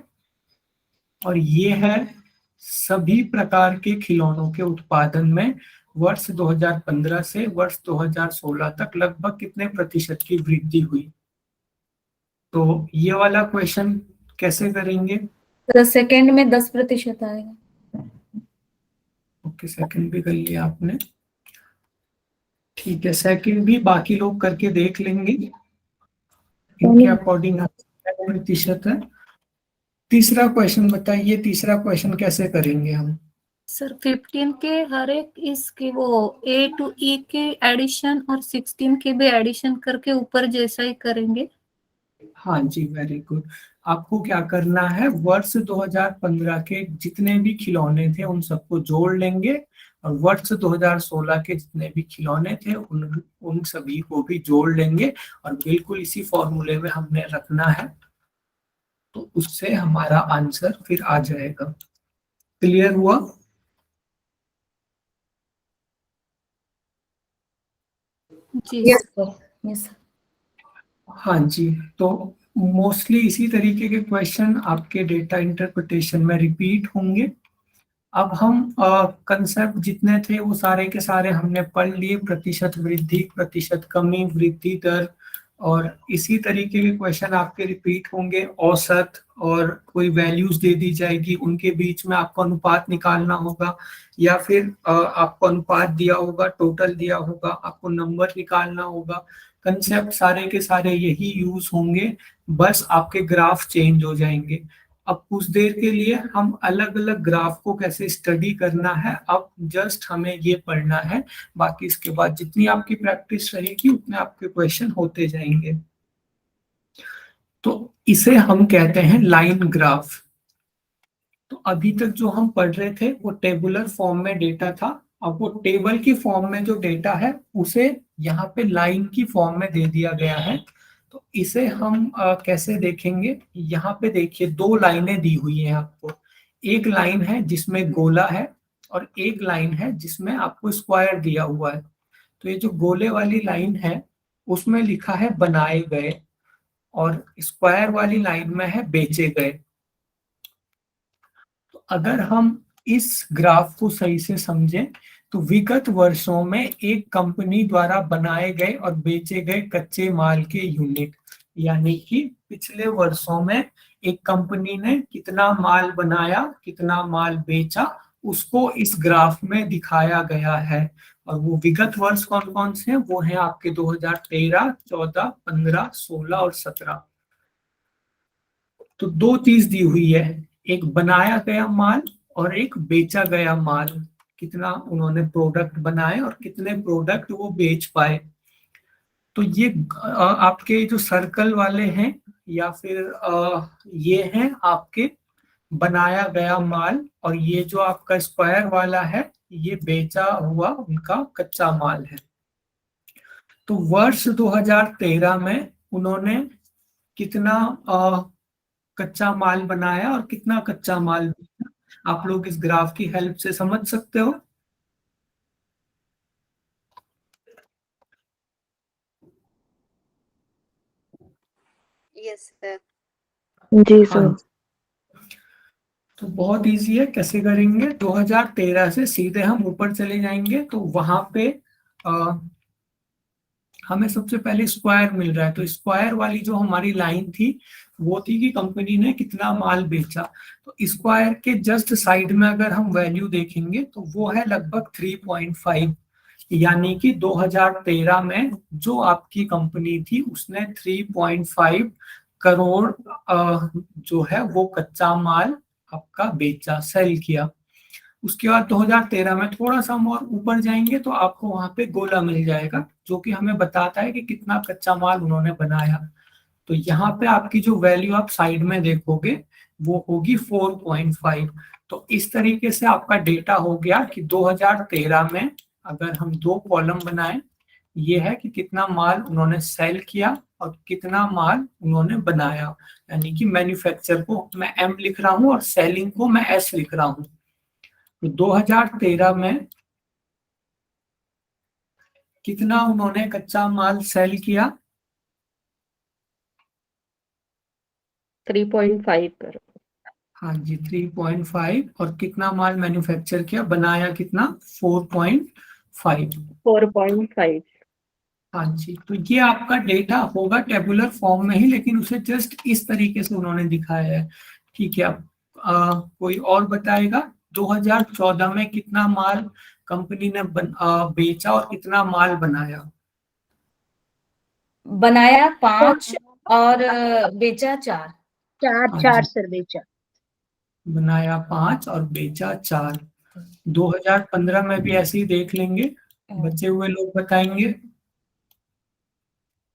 A: और ये है सभी प्रकार के खिलौनों के उत्पादन में वर्ष 2015 से वर्ष 2016 तक लगभग कितने प्रतिशत की वृद्धि हुई। तो ये वाला क्वेश्चन कैसे करेंगे?
E: तो सेकंड में 10% आएगा।
A: ओके, सेकंड भी कर लिया आपने। ठीक है, सेकंड भी बाकी लोग करके देख लेंगे इनके अकॉर्डिंग प्रतिशत है। तीसरा क्वेश्चन बताइए, तीसरा क्वेश्चन कैसे करेंगे हम?
C: सर 15 के हर एक इसके वो A to E के एडिशन और 16 के भी एडिशन करके ऊपर जैसा ही करेंगे।
A: हाँ जी, वेरी गुड। आपको क्या करना है, वर्ष 2015 के जितने भी खिलौने थे उन सबको जोड़ लेंगे और वर्ष 2016 के जितने भी खिलौने थे उन सभी को भी जोड़ लेंगे और बिल्कुल इसी फॉर्मूले में हमने रखना है, तो उससे हमारा आंसर फिर आ जाएगा। क्लियर हुआ?
C: जी
E: यस सर, यस सर।
A: हाँ जी, तो मोस्टली इसी तरीके के क्वेश्चन आपके डेटा इंटरप्रिटेशन में रिपीट होंगे। अब हम कंसेप्ट जितने थे वो सारे के सारे हमने पढ़ लिए, प्रतिशत वृद्धि, प्रतिशत कमी, वृद्धि दर, और इसी तरीके के क्वेश्चन आपके रिपीट होंगे। औसत और कोई वैल्यूज दे दी जाएगी, उनके बीच में आपको अनुपात निकालना होगा, या फिर आपको अनुपात दिया होगा, टोटल दिया होगा, आपको नंबर निकालना होगा। कंसेप्ट सारे के सारे यही यूज होंगे, बस आपके ग्राफ चेंज हो जाएंगे। अब कुछ देर के लिए हम अलग अलग ग्राफ को कैसे स्टडी करना है, अब जस्ट हमें ये पढ़ना है। बाकी इसके बाद जितनी आपकी प्रैक्टिस रहेगी उतने आपके क्वेश्चन होते जाएंगे। तो इसे हम कहते हैं लाइन ग्राफ। तो अभी तक जो हम पढ़ रहे थे वो टेबुलर फॉर्म में डेटा था। अब वो टेबल की फॉर्म में जो डेटा है उसे यहाँ पे लाइन की फॉर्म में दे दिया गया है। तो इसे हम कैसे देखेंगे? यहाँ पे देखिए दो लाइनें दी हुई हैं आपको। एक लाइन है जिसमें गोला है और एक लाइन है जिसमें आपको स्क्वायर दिया हुआ है। तो ये जो गोले वाली लाइन है उसमें लिखा है बनाए गए, और स्क्वायर वाली लाइन में है बेचे गए। तो अगर हम इस ग्राफ को सही से समझें तो विगत वर्षों में एक कंपनी द्वारा बनाए गए और बेचे गए कच्चे माल के यूनिट, यानी कि पिछले वर्षों में एक कंपनी ने कितना माल बनाया, कितना माल बेचा, उसको इस ग्राफ में दिखाया गया है। और वो विगत वर्ष कौन कौन से हैं? वो हैं आपके 2013, 14, 15, 16 और 17। तो दो चीज दी हुई है, एक बनाया गया माल और एक बेचा गया माल। कितना उन्होंने प्रोडक्ट बनाए और कितने प्रोडक्ट वो बेच पाए। तो ये आपके जो सर्कल वाले हैं या फिर ये हैं आपके बनाया गया माल, और ये जो आपका स्क्वायर वाला है ये बेचा हुआ उनका कच्चा माल है। तो वर्ष 2013 में उन्होंने कितना कच्चा माल बनाया और कितना कच्चा माल बेचा, आप लोग इस ग्राफ की हेल्प से समझ सकते हो।
D: Yes sir.
B: जी
A: हाँ,
B: सर।
A: तो बहुत इजी है, कैसे करेंगे? 2013 से सीधे हम ऊपर चले जाएंगे, तो वहां पे हमें सबसे पहले स्क्वायर मिल रहा है। तो स्क्वायर वाली जो हमारी लाइन थी वो थी कि कंपनी ने कितना माल बेचा। तो स्क्वायर के जस्ट साइड में अगर हम वैल्यू देखेंगे तो वो है लगभग 3.5, यानी कि 2013 में जो आपकी कंपनी थी उसने 3.5 करोड़ जो है वो कच्चा माल आपका बेचा, सेल किया। उसके बाद 2013 में थोड़ा सा हम और ऊपर जाएंगे तो आपको वहां पे गोला मिल जाएगा जो कि हमें बताता है कि कितना कच्चा माल उन्होंने बनाया। तो यहाँ पे आपकी जो वैल्यू आप साइड में देखोगे वो होगी 4.5। तो इस तरीके से आपका डेटा हो गया कि 2013 में अगर हम दो कॉलम बनाएं, ये है कि कितना माल उन्होंने सेल किया और कितना माल उन्होंने बनाया, यानी कि मैन्युफैक्चर को मैं एम लिख रहा हूं और सेलिंग को मैं एस लिख रहा हूं। तो 2013 में कितना उन्होंने कच्चा माल सेल किया?
B: 3.5 करोड़।
A: हाँ जी 3.5। और कितना माल मैन्युफैक्चर किया, बनाया कितना? 4.5।
B: 4.5।
A: हाँ जी, तो ये आपका डेटा होगा टेबुलर फॉर्म में ही, लेकिन उसे जस्ट इस तरीके से उन्होंने दिखाया है। ठीक है, अब कोई और बताएगा 2014 में कितना माल कंपनी ने बेचा और कितना माल बनाया?
E: बनाया 5 और बेचा 4।
A: हाँ
F: चार
A: जी,
F: सर बेचा।
A: बनाया 5 और बेचा 4। 2015 में भी ऐसे ही देख लेंगे, बचे हुए लोग बताएंगे।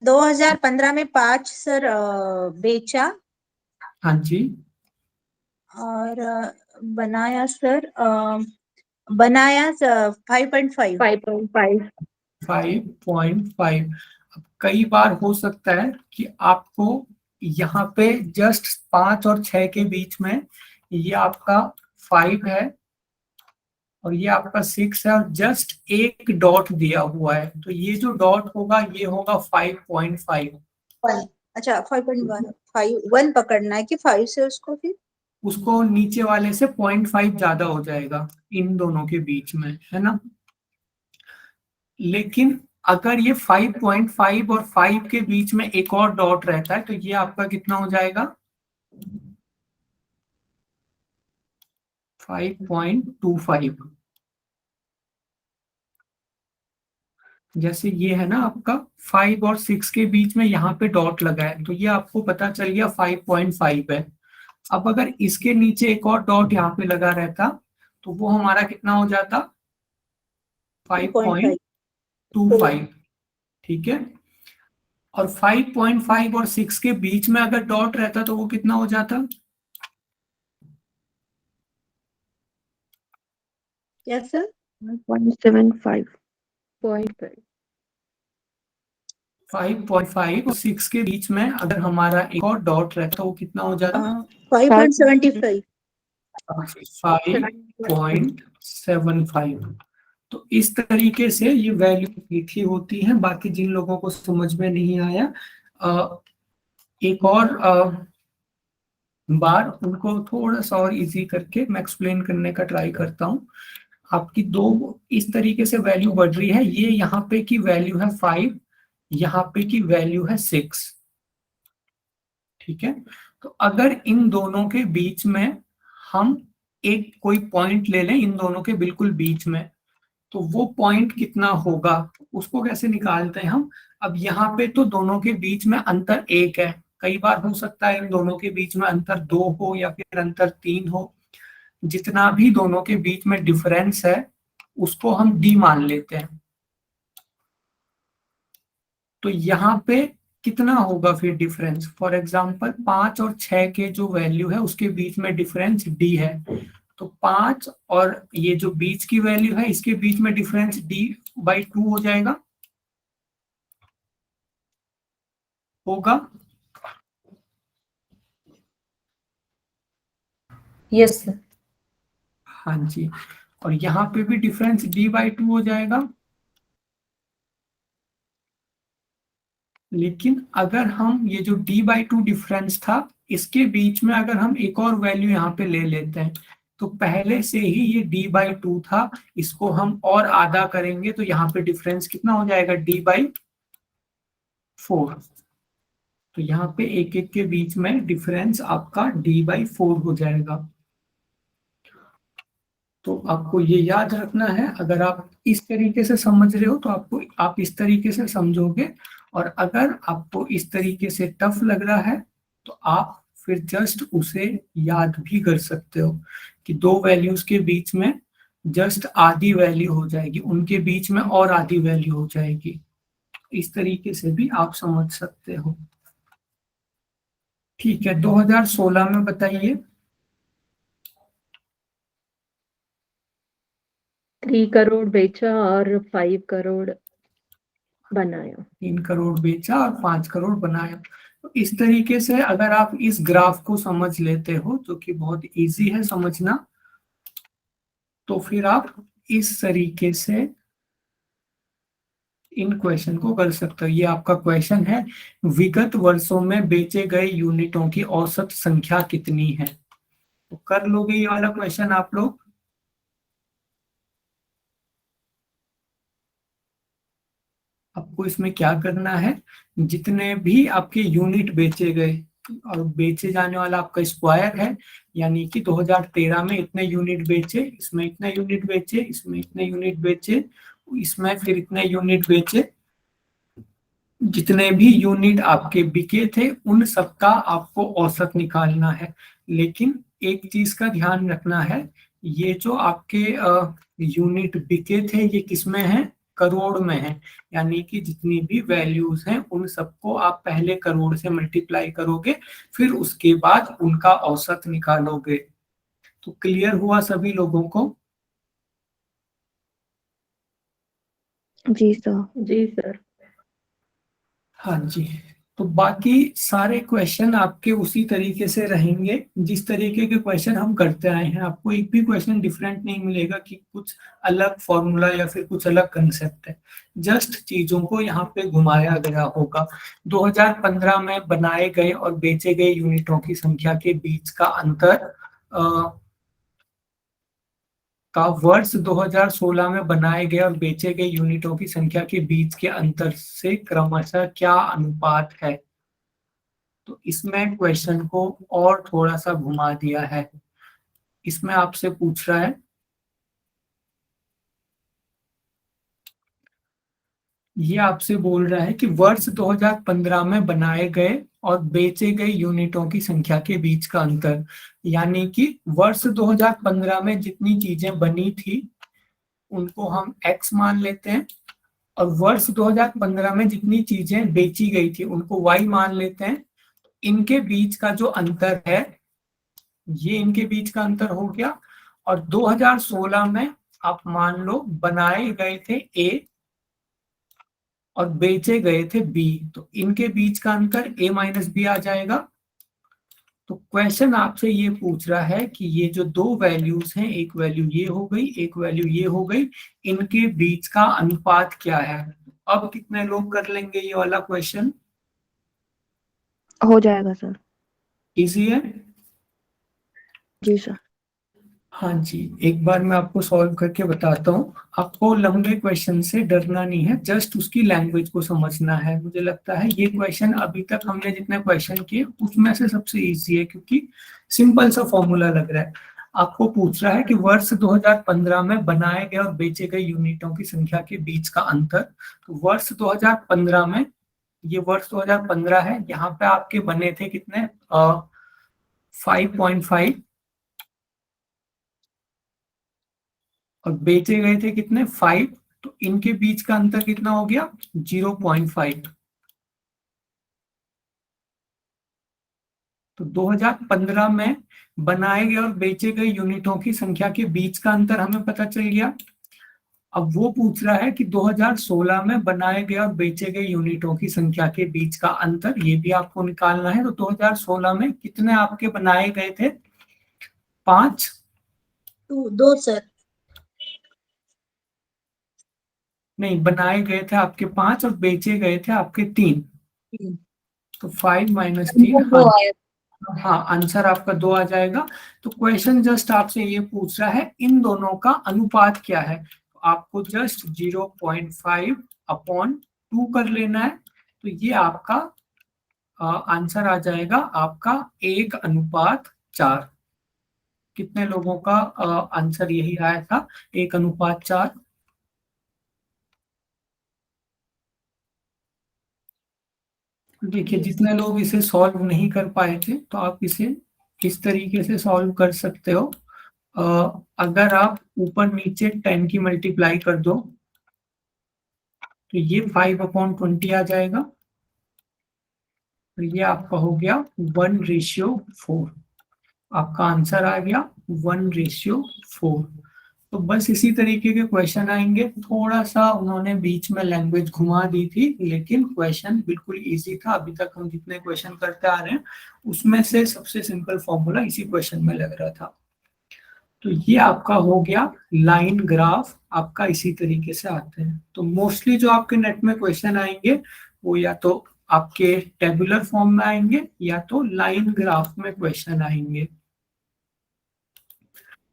F: 2015 में 5 सर बेचा
A: हाँ जी,
F: और बनाया सर बनाया 5.5।
B: 5.5।
A: 5.5। अब कई बार हो सकता है कि आपको यहाँ पे जस्ट 5 और 6 के बीच में ये आपका 5 है और ये आपका 6 है और जस्ट एक डॉट दिया हुआ है, तो ये जो डॉट होगा ये होगा 5.5।
F: अच्छा 5.1 1 पकड़ना है कि 5 से उसको फिर
A: उसको नीचे वाले से 0.5 ज्यादा हो जाएगा इन दोनों के बीच में, है ना। लेकिन अगर ये 5.5 और 5 के बीच में एक और डॉट रहता है तो ये आपका कितना हो जाएगा? 5.25। जैसे ये है ना आपका 5 और 6 के बीच में यहाँ पे डॉट लगा है, तो ये आपको पता चल गया 5.5 है। अब अगर इसके नीचे एक और डॉट यहाँ पे लगा रहता तो वो हमारा कितना हो जाता? 5.25। ठीक है, और 5.5 और 6 के बीच में अगर डॉट रहता तो वो कितना हो जाता?
F: क्या सर
B: 1.75। 0.5।
A: 5.5 और 6 के बीच में अगर हमारा एक और डॉट रहता वो कितना हो जाता?
F: 5.75।
A: 5.75। तो इस तरीके से ये वैल्यू लिखी होती है। बाकी जिन लोगों को समझ में नहीं आया एक और बार उनको थोड़ा सा और इजी करके मैं एक्सप्लेन करने का ट्राई करता हूँ। आपकी दो इस तरीके से वैल्यू बढ़ रही है, ये यहाँ पे की वैल्यू है 5, यहाँ पे की वैल्यू है 6। ठीक है, तो अगर इन दोनों के बीच में हम एक कोई पॉइंट ले लें, इन दोनों के बिल्कुल बीच में, तो वो पॉइंट कितना होगा उसको कैसे निकालते हैं हम? अब यहाँ पे तो दोनों के बीच में अंतर 1 है, कई बार हो सकता है इन दोनों के बीच में अंतर 2 हो या फिर अंतर 3 हो। जितना भी दोनों के बीच में डिफरेंस है उसको हम डी मान लेते हैं। तो यहाँ पे कितना होगा फिर डिफरेंस? फॉर एग्जांपल 5 और 6 के जो वैल्यू है उसके बीच में डिफरेंस डी है, तो 5 और ये जो बीच की वैल्यू है इसके बीच में डिफरेंस d/2 हो जाएगा, होगा।
E: Yes sir.
A: हाँ जी, और यहाँ पे भी डिफरेंस d/2 हो जाएगा। लेकिन अगर हम ये जो d/2 डिफरेंस था इसके बीच में अगर हम एक और वैल्यू यहाँ पे ले लेते हैं, तो पहले से ही ये d/2 था, इसको हम और आधा करेंगे तो यहाँ पे डिफरेंस कितना हो जाएगा? d/4। तो यहाँ पे एक एक के बीच में डिफरेंस आपका d/4 हो जाएगा। तो आपको ये याद रखना है, अगर आप इस तरीके से समझ रहे हो तो आप इस तरीके से समझोगे, और अगर आपको इस तरीके से टफ लग रहा है तो आप फिर जस्ट उसे याद भी कर सकते हो कि दो वैल्यूज के बीच में जस्ट आधी वैल्यू हो जाएगी, उनके बीच में और आधी वैल्यू हो जाएगी। इस तरीके से भी आप समझ सकते हो। ठीक है, 2016 में बताइए।
B: 3 करोड़ बेचा और 5 करोड़ बनाया।
A: 3 करोड़ बेचा और 5 करोड़ बनाया। तो इस तरीके से अगर आप इस ग्राफ को समझ लेते हो, जो कि बहुत इजी है समझना, तो फिर आप इस तरीके से इन क्वेश्चन को कर सकते हो। ये आपका क्वेश्चन है, विगत वर्षों में बेचे गए यूनिटों की औसत संख्या कितनी है। तो कर लोगे ये वाला क्वेश्चन आप लोग। आपको इसमें क्या करना है, जितने भी आपके यूनिट बेचे गए, और बेचे जाने वाला आपका स्क्वायर है, यानी कि 2013 में इतने यूनिट बेचे, इसमें इतने यूनिट बेचे, इसमें इतने यूनिट बेचे, इसमें फिर इतने यूनिट बेचे, जितने भी यूनिट आपके बिके थे उन सबका आपको औसत निकालना है। लेकिन एक चीज का ध्यान रखना है, ये जो आपके यूनिट बिके थे ये किसमें है, करोड़ में है। यानी कि जितनी भी वैल्यूज हैं उन सबको आप पहले करोड़ से मल्टीप्लाई करोगे, फिर उसके बाद उनका औसत निकालोगे। तो क्लियर हुआ सभी लोगों को?
B: जी सर। जी सर।
A: हाँ जी। तो बाकी सारे क्वेश्चन आपके उसी तरीके से रहेंगे जिस तरीके के क्वेश्चन हम करते आए हैं। आपको एक भी क्वेश्चन डिफरेंट नहीं मिलेगा कि कुछ अलग फॉर्मूला या फिर कुछ अलग कंसेप्ट है। जस्ट चीजों को यहाँ पे घुमाया गया होगा। 2015 में बनाए गए और बेचे गए यूनिटों की संख्या के बीच का अंतर का वर्ष 2016 में बनाए गए और बेचे गए यूनिटों की संख्या के बीच के अंतर से क्रमशः क्या अनुपात है। तो इसमें क्वेश्चन को और थोड़ा सा घुमा दिया है। इसमें आपसे पूछ रहा है, ये आपसे बोल रहा है कि वर्ष 2015 में बनाए गए और बेचे गए यूनिटों की संख्या के बीच का अंतर, यानी कि वर्ष 2015 में जितनी चीजें बनी थी उनको हम x मान लेते हैं, और वर्ष 2015 में जितनी चीजें बेची गई थी उनको y मान लेते हैं। इनके बीच का जो अंतर है, ये इनके बीच का अंतर हो गया। और 2016 में आप मान लो बनाए गए थे a और बेचे गए थे b, तो इनके बीच का अंतर a माइनस बी आ जाएगा। तो क्वेश्चन आपसे ये पूछ रहा है कि ये जो दो वैल्यूज हैं, एक वैल्यू ये हो गई, एक वैल्यू ये हो गई, इनके बीच का अनुपात क्या है। अब कितने लोग कर लेंगे ये वाला क्वेश्चन?
B: हो जाएगा सर।
A: इजी है?
B: जी सर।
A: हाँ जी, एक बार मैं आपको सॉल्व करके बताता हूँ। आपको लंबे क्वेश्चन से डरना नहीं है, जस्ट उसकी लैंग्वेज को समझना है। मुझे लगता है ये क्वेश्चन अभी तक हमने जितने क्वेश्चन किए उसमें से सबसे इजी है, क्योंकि सिंपल सा फॉर्मूला लग रहा है। आपको पूछ रहा है कि वर्ष 2015 में बनाए गए और बेचे गए यूनिटों की संख्या के बीच का अंतर। तो वर्ष 2015 में, ये वर्ष 2015 है, यहाँ पे आपके बने थे कितने, 5.5, और बेचे गए थे कितने, 5। तो इनके बीच का अंतर कितना हो गया, 0.5। तो 2015 में बनाए गए और बेचे गए यूनिटों की संख्या के बीच का अंतर हमें पता चल गया। अब वो पूछ रहा है कि 2016 में बनाए गए और बेचे गए यूनिटों की संख्या के बीच का अंतर, ये भी आपको निकालना है। तो 2016 में कितने आपके बनाए गए थे, 5?
F: 2 सर।
A: नहीं, बनाए गए थे आपके 5 और बेचे गए थे आपके 3। तो 5 माइनस 3,
E: दो आया।
A: हाँ आंसर आपका 2 आ जाएगा। तो क्वेश्चन जस्ट आपसे ये पूछ रहा है इन दोनों का अनुपात क्या है। तो आपको जस्ट 0.5 अपॉन 2 कर लेना है। तो ये आपका आंसर आ जाएगा आपका 1:4। कितने लोगों का आंसर यही आया था, 1:4? देखिए जितने लोग इसे सॉल्व नहीं कर पाए थे तो आप इसे इस तरीके से सॉल्व कर सकते हो। अगर आप ऊपर नीचे 10 की मल्टीप्लाई कर दो तो ये 5/20 आ जाएगा, तो ये आपका हो गया 1:4। आपका आंसर आ गया 1:4। तो बस इसी तरीके के क्वेश्चन आएंगे। थोड़ा सा उन्होंने बीच में लैंग्वेज घुमा दी थी, लेकिन क्वेश्चन बिल्कुल इजी था। अभी तक हम जितने क्वेश्चन करते आ रहे हैं उसमें से सबसे सिंपल फॉर्मूला इसी क्वेश्चन में लग रहा था। तो ये आपका हो गया लाइन ग्राफ, आपका इसी तरीके से आते हैं। तो मोस्टली जो आपके नेट में क्वेश्चन आएंगे वो या तो आपके टेबुलर फॉर्म में आएंगे या तो लाइन ग्राफ में क्वेश्चन आएंगे।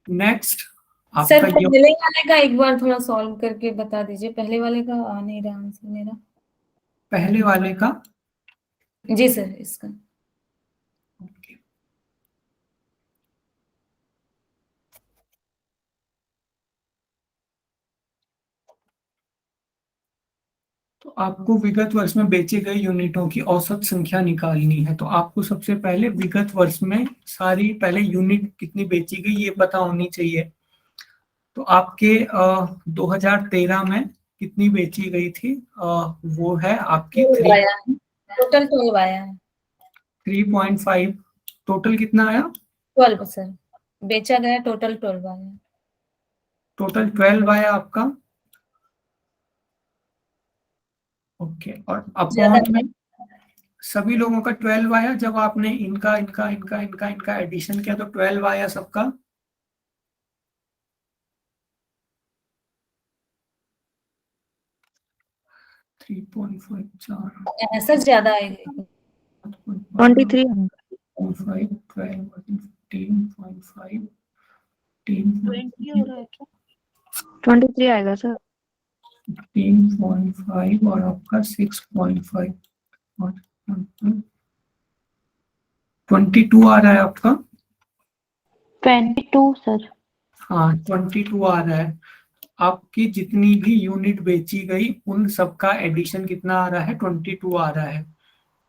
A: नेक्स्ट
E: सर
A: आपका ये
E: पहले वाले का एक बार थोड़ा सॉल्व करके बता दीजिए, पहले वाले का आ नहीं रहा आंसर मेरा।
A: पहले वाले का
E: जी सर, इसका
A: तो आपको विगत वर्ष में बेचे गए यूनिटों की औसत संख्या निकालनी है। तो आपको सबसे पहले विगत वर्ष में सारी पहले यूनिट कितनी बेची गई ये पता होनी चाहिए। तो आपके 2013 में कितनी बेची गई थी, वो है आपकी
E: टोटल 12 आया है।
A: 3.5। टोटल कितना आया?
E: 12 सर, बेचा गया टोटल 12 आया।
A: टोटल 12 आया आपका। ओके, और अपॉन में सभी लोगों का 12 आया। जब आपने इनका इनका इनका इनका इनका एडिशन किया तो 12 आया सबका।
E: ऐसा ज्यादा आएगा
B: 23 23 आएगा सर।
A: 15.5 और आपका 6.5 और 22 आ रहा है आपका।
B: 22 सर।
A: हाँ 22 आ रहा है। आपकी जितनी भी यूनिट बेची गई उन सबका एडिशन कितना आ रहा है? 22 आ रहा है।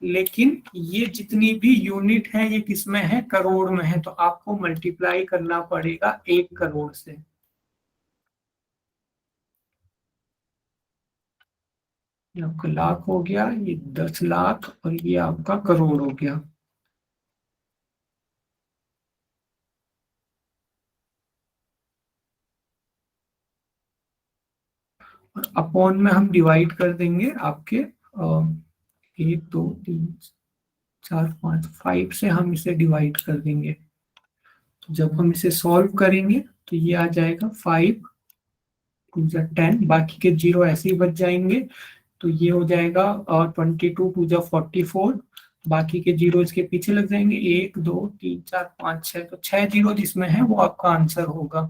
A: लेकिन ये जितनी भी यूनिट है ये किस में है? करोड़ में है। तो आपको मल्टीप्लाई करना पड़ेगा 1 करोड़ से। ये आपका लाख हो गया, ये 10 लाख और ये आपका करोड़ हो गया। और अपॉन में हम डिवाइड कर देंगे आपके 1 2 3 4 5 5 से हम इसे डिवाइड कर देंगे। तो जब हम इसे सॉल्व करेंगे तो ये आ जाएगा 5 2 10, बाकी के 0 ऐसे ही बच जाएंगे। तो ये हो जाएगा 22 2 44, बाकी के 0 इसके पीछे लग जाएंगे 1 2 3 4 5 6। तो 6 0 जिसमें है वो आपका आंसर होगा।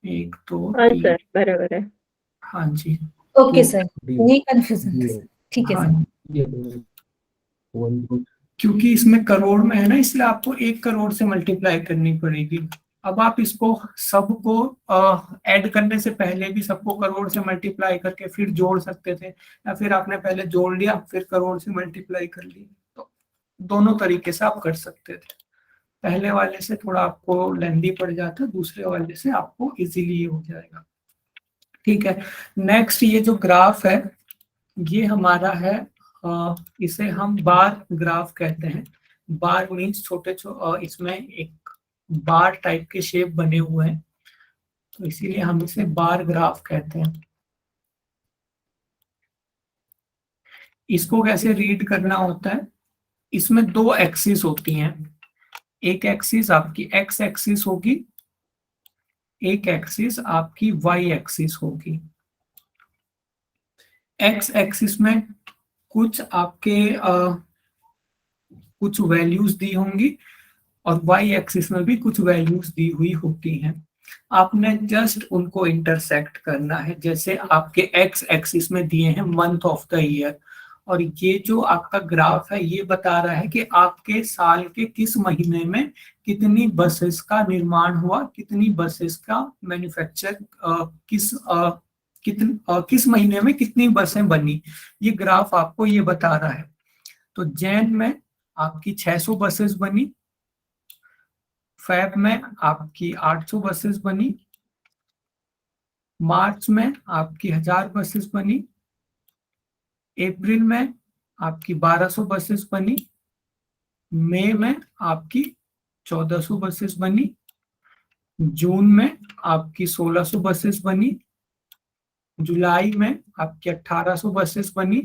A: 1 2 3।
B: बराबर है।
A: हाँ जी,
E: ओके सर, ये कंफ्यूजन ठीक है
A: हाँ
E: सर।
A: क्योंकि इसमें करोड़ में है ना, इसलिए आपको 1 करोड़ से मल्टीप्लाई करनी पड़ेगी। अब आप इसको सबको ऐड करने से पहले भी सबको करोड़ से मल्टीप्लाई करके फिर जोड़ सकते थे, या फिर आपने पहले जोड़ लिया फिर करोड़ से मल्टीप्लाई कर ली। तो दोनों तरीके से आप कर सकते थे। पहले वाले से थोड़ा आपको लेंदी पड़ जाता, दूसरे वाले से आपको इजीली हो जाएगा। ठीक है, नेक्स्ट ये जो ग्राफ है ये हमारा है, इसे हम बार ग्राफ कहते हैं। बार मीन्स छोटे इसमें एक बार टाइप के शेप बने हुए हैं, तो इसीलिए हम इसे बार ग्राफ कहते हैं। इसको कैसे रीड करना होता है? इसमें 2 एक्सिस होती हैं। एक एक्सिस आपकी एक्स एक्सिस होगी, एक एक्सिस आपकी वाई एक्सिस होगी। एक्स एक्सिस में कुछ आपके कुछ वैल्यूज दी होंगी और वाई एक्सिस में भी कुछ वैल्यूज दी हुई होती हैं। आपने जस्ट उनको इंटरसेक्ट करना है। जैसे आपके एक्स एक्सिस में दिए हैं मंथ ऑफ द ईयर, और ये जो आपका ग्राफ है ये बता रहा है कि आपके साल के किस महीने में कितनी बसेस का निर्माण हुआ, कितनी बसेस का मैन्युफैक्चर किस महीने में कितनी बसें बनी। ये ग्राफ आपको ये बता रहा है। तो जैन में आपकी 600 बसेस बनी, फेब में आपकी 800 बसेस बनी, मार्च में आपकी 1000 बसेस बनी, अप्रैल में आपकी 1200 बसेस बनी, मई में आपकी 1400 बसेस बनी, जून में आपकी 1600 बसेस बनी, जुलाई में आपकी 1800 बसेस बनी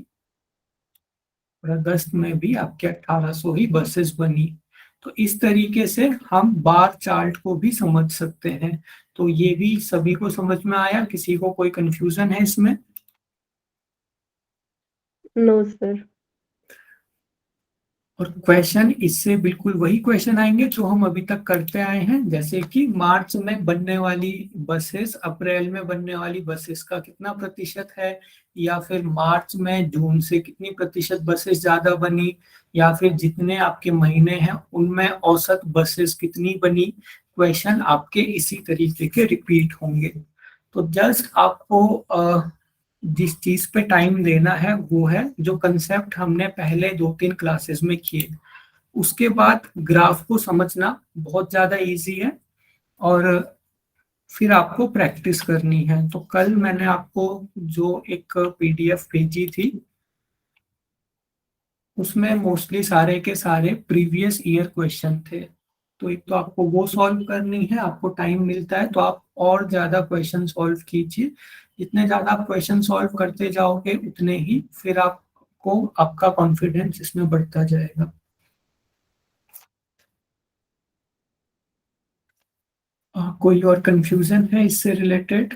A: और अगस्त में भी आपके 1800 ही बसेस बनी। तो इस तरीके से हम बार चार्ट को भी समझ सकते हैं। तो ये भी सभी को समझ में आया? किसी को कोई कंफ्यूजन है इसमें?
B: No sir.
A: और क्वेश्चन इससे बिल्कुल वही क्वेश्चन आएंगे जो हम अभी तक करते आए हैं, जैसे कि मार्च में बनने वाली बसेस अप्रैल में बनने वाली बसेस का कितना प्रतिशत है, या फिर मार्च में जून से कितनी प्रतिशत बसेस ज्यादा बनी, या फिर जितने आपके महीने हैं उनमें औसत बसेस कितनी बनी। क्वेश्चन आपके इसी तरीके के रिपीट होंगे। तो जस्ट आपको जिस चीज पे टाइम देना है वो है जो कंसेप्ट हमने पहले 2-3 क्लासेस में किए। उसके बाद ग्राफ को समझना बहुत ज्यादा इजी है और फिर आपको प्रैक्टिस करनी है। तो कल मैंने आपको जो एक पीडीएफ भेजी थी उसमें मोस्टली सारे के सारे प्रीवियस ईयर क्वेश्चन थे। तो एक तो आपको वो सॉल्व करनी है, आपको टाइम मिलता है तो आप और ज्यादा क्वेश्चन सॉल्व कीजिए। जितने ज्यादा आप क्वेश्चन सॉल्व करते जाओगे उतने ही फिर आपको आपका कॉन्फिडेंस इसमें बढ़ता जाएगा। कोई और कंफ्यूजन है इससे रिलेटेड?